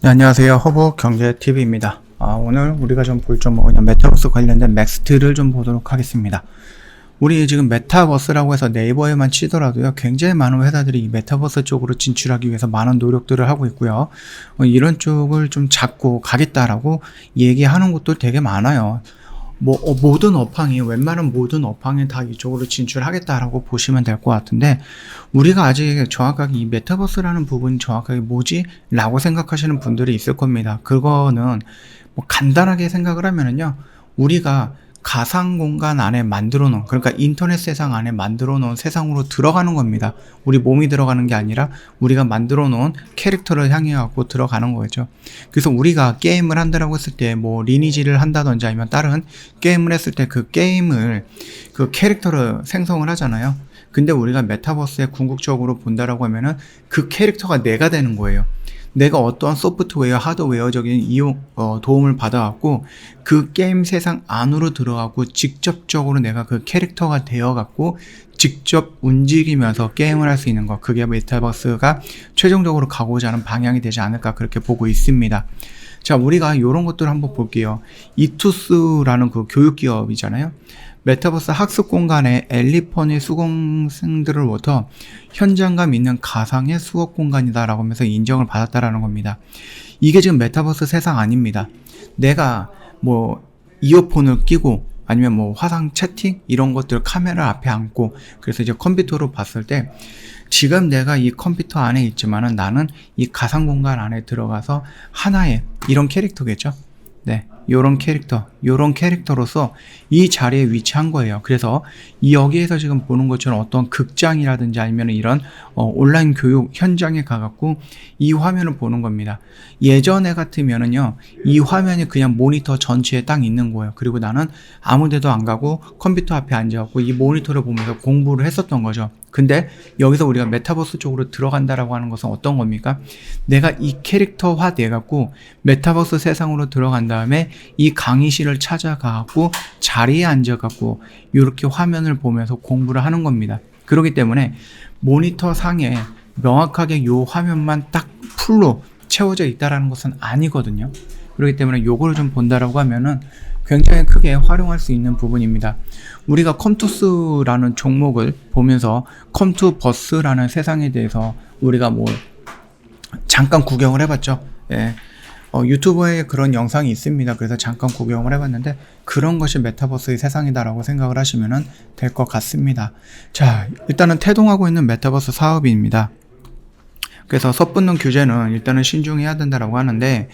네, 안녕하세요. 허브경제TV입니다. 오늘 우리가 좀 볼 종목은 메타버스 관련된 맥스트를 좀 보도록 하겠습니다. 우리 지금 메타버스라고 해서 네이버에만 치더라도요, 굉장히 많은 회사들이 이 메타버스 쪽으로 진출하기 위해서 많은 노력들을 하고 있고요. 이런 쪽을 좀 잡고 가겠다라고 얘기하는 것도 되게 많아요. 모든 업황이, 웬만한 모든 업황이 다 이쪽으로 진출하겠다라고 보시면 될 것 같은데, 우리가 아직 정확하게 이 메타버스라는 부분이 정확하게 뭐지? 라고 생각하시는 분들이 있을 겁니다. 그거는 간단하게 생각을 하면은요, 우리가 가상 공간 안에 만들어 놓은, 그러니까 인터넷 세상 안에 만들어 놓은 세상으로 들어가는 겁니다. 우리 몸이 들어가는 게 아니라 우리가 만들어 놓은 캐릭터를 향해 갖고 들어가는 거죠. 그래서 우리가 게임을 한다라고 했을 때 리니지를 한다든지 아니면 다른 게임을 했을 때 그 게임을 그 캐릭터를 생성을 하잖아요. 근데 우리가 메타버스에 궁극적으로 본다라고 하면은 그 캐릭터가 내가 되는 거예요. 내가 어떠한 소프트웨어, 하드웨어적인 도움을 받아갖고 그 게임 세상 안으로 들어가고 직접적으로 내가 그 캐릭터가 되어갖고 직접 움직이면서 게임을 할 수 있는 것, 그게 메타버스가 최종적으로 가고자 하는 방향이 되지 않을까 그렇게 보고 있습니다. 자, 우리가 이런 것들을 한번 볼게요. 이투스라는 그 교육기업이잖아요. 메타버스 학습 공간에 엘리펀의 수강생들로부터 현장감 있는 가상의 수업 공간이다라고 하면서 인정을 받았다라는 겁니다. 이게 지금 메타버스 세상 아닙니다. 내가 이어폰을 끼고 아니면 화상 채팅 이런 것들 카메라 앞에 앉고 그래서 이제 컴퓨터로 봤을 때 지금 내가 이 컴퓨터 안에 있지만은 나는 이 가상 공간 안에 들어가서 하나의 이런 캐릭터겠죠. 네, 요런 캐릭터로서 이 자리에 위치한 거예요. 그래서 여기에서 지금 보는 것처럼 어떤 극장이라든지 아니면 이런 온라인 교육 현장에 가갖고 이 화면을 보는 겁니다. 예전에 같으면은요, 이 화면이 그냥 모니터 전체에 딱 있는 거예요. 그리고 나는 아무 데도 안 가고 컴퓨터 앞에 앉아갖고 이 모니터를 보면서 공부를 했었던 거죠. 근데 여기서 우리가 메타버스 쪽으로 들어간다라고 하는 것은 어떤 겁니까? 내가 이 캐릭터화 돼갖고 메타버스 세상으로 들어간 다음에 이 강의실을 찾아가갖고 자리에 앉아갖고 이렇게 화면을 보면서 공부를 하는 겁니다. 그렇기 때문에 모니터 상에 명확하게 이 화면만 딱 풀로 채워져 있다라는 것은 아니거든요. 그렇기 때문에 요거를 좀 본다라고 하면은 굉장히 크게 활용할 수 있는 부분입니다. 우리가 컴투스라는 종목을 보면서 컴투버스라는 세상에 대해서 우리가 잠깐 구경을 해봤죠. 예. 유튜브에 그런 영상이 있습니다. 그래서 잠깐 구경을 해봤는데 그런 것이 메타버스의 세상이다라고 생각을 하시면 될 것 같습니다. 자, 일단은 태동하고 있는 메타버스 사업입니다. 그래서 섣붙는 규제는 일단은 신중해야 된다라고 하는데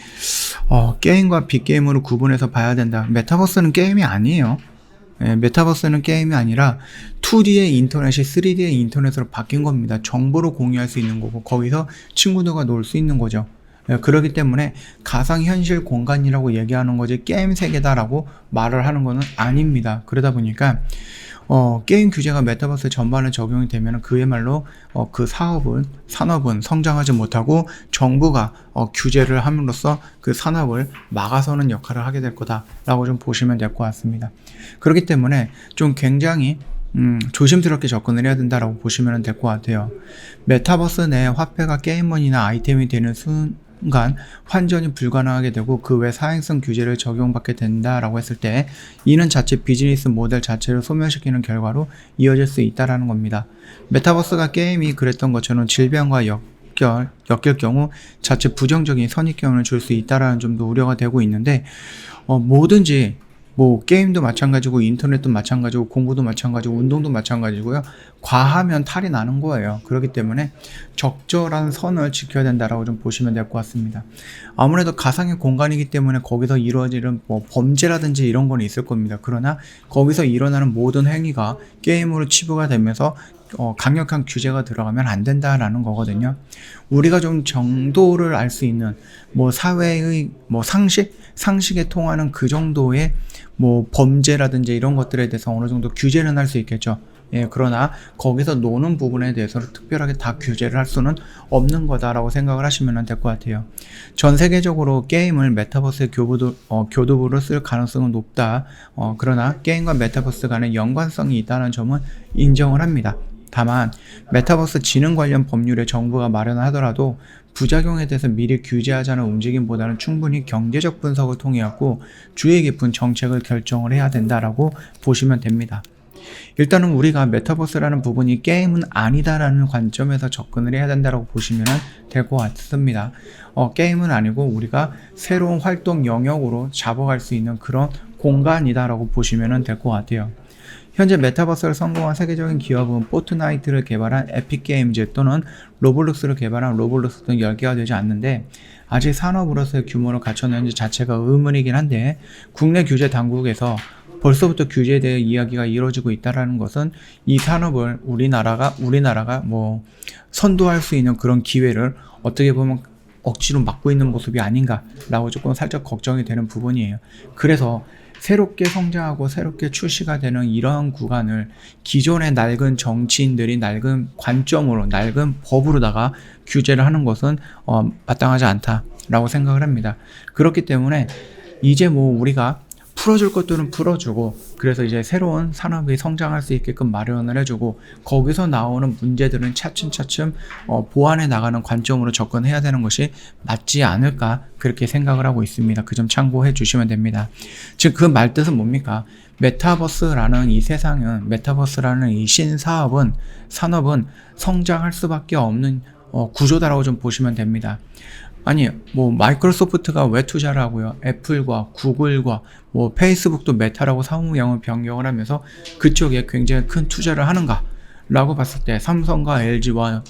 게임과 빅게임으로 구분해서 봐야 된다. 메타버스는 게임이 아니에요. 메타버스는 게임이 아니라 2D의 인터넷이 3D의 인터넷으로 바뀐 겁니다. 정보를 공유할 수 있는 거고 거기서 친구들과 놀 수 있는 거죠. 그렇기 때문에 가상현실 공간이라고 얘기하는 거지 게임 세계다라고 말을 하는 거는 아닙니다. 그러다 보니까 게임 규제가 메타버스 전반에 적용이 되면 그야말로 그 산업은 성장하지 못하고 정부가 규제를 함으로써 그 산업을 막아서는 역할을 하게 될 거다라고 좀 보시면 될 것 같습니다. 그렇기 때문에 좀 굉장히 조심스럽게 접근을 해야 된다라고 보시면 될 것 같아요. 메타버스 내 화폐가 게임머니나 아이템이 되는 순간 환전이 불가능하게 되고 그 외 사행성 규제를 적용받게 된다라고 했을 때 이는 자체 비즈니스 모델 자체를 소멸시키는 결과로 이어질 수 있다라는 겁니다. 메타버스가 게임이 그랬던 것처럼 질병과 엮일 경우 자체 부정적인 선입견을 줄 수 있다라는 점도 우려가 되고 있는데 뭐든지 게임도 마찬가지고 인터넷도 마찬가지고 공부도 마찬가지고 운동도 마찬가지고요. 과하면 탈이 나는 거예요. 그렇기 때문에 적절한 선을 지켜야 된다라고 좀 보시면 될 것 같습니다. 아무래도 가상의 공간이기 때문에 거기서 이루어지는 범죄라든지 이런 건 있을 겁니다. 그러나 거기서 일어나는 모든 행위가 게임으로 치부가 되면서 강력한 규제가 들어가면 안 된다라는 거거든요. 우리가 좀 정도를 알 수 있는 사회의 상식에 통하는 그 정도의 범죄라든지 이런 것들에 대해서 어느 정도 규제는 할 수 있겠죠. 예, 그러나 거기서 노는 부분에 대해서는 특별하게 다 규제를 할 수는 없는 거다라고 생각을 하시면 될 것 같아요. 전 세계적으로 게임을 메타버스의 교두보로 쓸 가능성은 높다. 그러나 게임과 메타버스 간의 연관성이 있다는 점은 인정을 합니다. 다만 메타버스 지능 관련 법률에 정부가 마련하더라도 부작용에 대해서 미리 규제하자는 움직임보다는 충분히 경제적 분석을 통해 갖고 주의 깊은 정책을 결정을 해야 된다라고 보시면 됩니다. 일단은 우리가 메타버스라는 부분이 게임은 아니다라는 관점에서 접근을 해야 된다고 보시면 될 것 같습니다. 게임은 아니고 우리가 새로운 활동 영역으로 잡아갈 수 있는 그런 공간이다라고 보시면 될 것 같아요. 현재 메타버스를 성공한 세계적인 기업은 포트나이트를 개발한 에픽게임즈 또는 로블록스를 개발한 로블록스 등 10개가 되지 않는데 아직 산업으로서의 규모를 갖췄는지 자체가 의문이긴 한데 국내 규제 당국에서 벌써부터 규제에 대해 이야기가 이루어지고 있다는 것은 이 산업을 우리나라가 선도할 수 있는 그런 기회를 어떻게 보면 억지로 막고 있는 모습이 아닌가라고 조금 살짝 걱정이 되는 부분이에요. 그래서 새롭게 성장하고 새롭게 출시가 되는 이러한 구간을 기존의 낡은 정치인들이 낡은 관점으로 낡은 법으로다가 규제를 하는 것은 마땅하지 않다라고 생각을 합니다. 그렇기 때문에 이제 우리가 풀어줄 것들은 풀어주고 그래서 이제 새로운 산업이 성장할 수 있게끔 마련을 해주고 거기서 나오는 문제들은 차츰차츰 보완해 나가는 관점으로 접근해야 되는 것이 맞지 않을까 그렇게 생각을 하고 있습니다. 그 점 참고해 주시면 됩니다. 즉 그 말뜻은 뭡니까? 메타버스라는 이 세상은 메타버스라는 이 신사업은 산업은 성장할 수밖에 없는 구조다라고 좀 보시면 됩니다. 아니 마이크로소프트가 왜 투자를 하고요? 애플과 구글과 페이스북도 메타라고 사무용을 변경을 하면서 그쪽에 굉장히 큰 투자를 하는가 라고 봤을 때 삼성과 LG와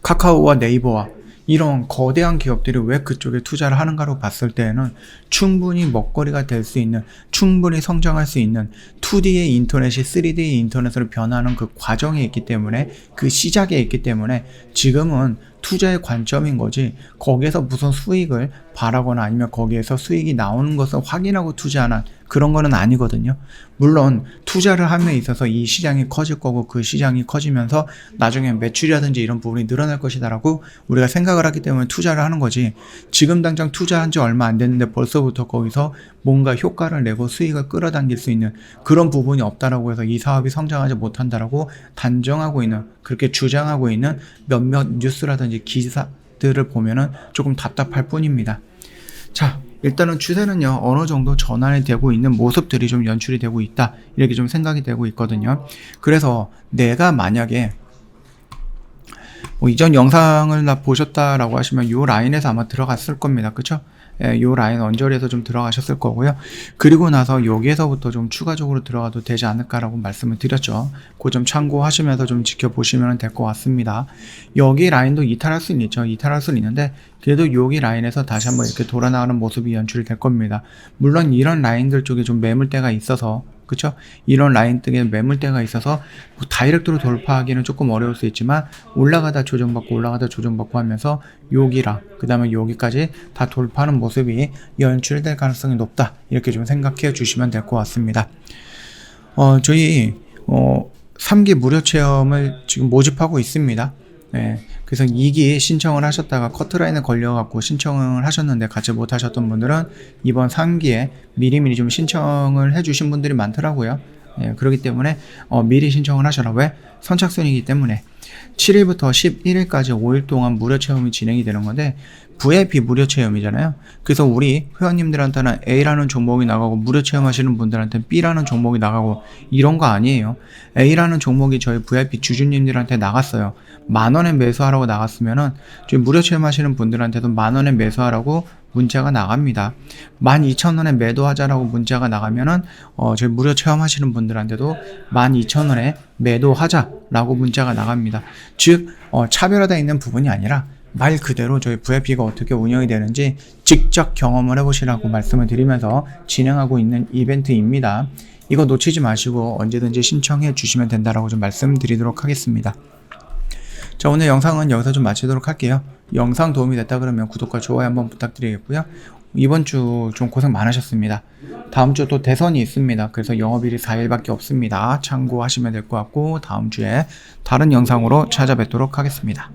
카카오와 네이버와 이런 거대한 기업들이 왜 그쪽에 투자를 하는가로 봤을 때에는 충분히 먹거리가 될 수 있는 충분히 성장할 수 있는 2D의 인터넷이 3D의 인터넷으로 변하는 그 과정에 있기 때문에 그 시작에 있기 때문에 지금은 투자의 관점인 거지 거기에서 무슨 수익을 바라거나 아니면 거기에서 수익이 나오는 것을 확인하고 투자하는 그런 거는 아니거든요. 물론 투자를 함에 있어서 이 시장이 커질 거고 그 시장이 커지면서 나중에 매출이라든지 이런 부분이 늘어날 것이다라고 우리가 생각을 하기 때문에 투자를 하는 거지 지금 당장 투자한 지 얼마 안 됐는데 벌써부터 거기서 뭔가 효과를 내고 수익을 끌어당길 수 있는 그런 부분이 없다라고 해서 이 사업이 성장하지 못한다라고 단정하고 있는 그렇게 주장하고 있는 몇몇 뉴스라든지 기사들을 보면은 조금 답답할 뿐입니다. 자, 일단은 추세는요 어느 정도 전환이 되고 있는 모습들이 좀 연출이 되고 있다 이렇게 좀 생각이 되고 있거든요. 그래서 내가 만약에 이전 영상을 보셨다라고 하시면 이 라인에서 아마 들어갔을 겁니다. 그쵸? 이 라인 언저리에서 좀 들어가셨을 거고요. 그리고 나서 여기에서부터 좀 추가적으로 들어가도 되지 않을까라고 말씀을 드렸죠. 그 점 참고하시면서 좀 지켜보시면 될 것 같습니다. 여기 라인도 이탈할 수는 있죠. 이탈할 수는 있는데 그래도 여기 라인에서 다시 한번 이렇게 돌아나가는 모습이 연출이 될 겁니다. 물론 이런 라인들 쪽에 좀 매물대가 있어서 그쵸? 이런 라인 등에 매물대가 있어서 다이렉트로 돌파하기는 조금 어려울 수 있지만 올라가다 조정받고 하면서 여기랑 그 다음에 여기까지 다 돌파하는 모습이 연출될 가능성이 높다 이렇게 좀 생각해 주시면 될 것 같습니다. 저희 3기 무료 체험을 지금 모집하고 있습니다. 네, 그래서 2기 신청을 하셨다가 커트라인에 걸려갖고 신청을 하셨는데 같이 못하셨던 분들은 이번 3기에 미리미리 좀 신청을 해주신 분들이 많더라고요. 네, 그렇기 때문에 미리 신청을 하셔라. 왜? 선착순이기 때문에 7일부터 11일까지 5일 동안 무료 체험이 진행이 되는 건데 VIP 무료 체험이잖아요. 그래서 우리 회원님들한테는 A라는 종목이 나가고 무료 체험하시는 분들한테는 B라는 종목이 나가고 이런 거 아니에요. A라는 종목이 저희 VIP 주주님들한테 나갔어요. 10,000원에 매수하라고 나갔으면은 저희 무료 체험하시는 분들한테도 10,000원에 매수하라고 문자가 나갑니다. 12,000원에 매도하자라고 문자가 나가면은 저희 무료 체험하시는 분들한테도 12,000원에 매도하자라고 문자가 나갑니다. 즉 차별화되어 있는 부분이 아니라 말 그대로 저희 VIP가 어떻게 운영이 되는지 직접 경험을 해보시라고 말씀을 드리면서 진행하고 있는 이벤트입니다. 이거 놓치지 마시고 언제든지 신청해 주시면 된다라고 좀 말씀드리도록 하겠습니다. 자, 오늘 영상은 여기서 좀 마치도록 할게요. 영상 도움이 됐다 그러면 구독과 좋아요 한번 부탁드리겠고요. 이번 주 좀 고생 많으셨습니다. 다음 주 또 대선이 있습니다. 그래서 영업일이 4일밖에 없습니다. 참고하시면 될 것 같고 다음 주에 다른 영상으로 찾아뵙도록 하겠습니다.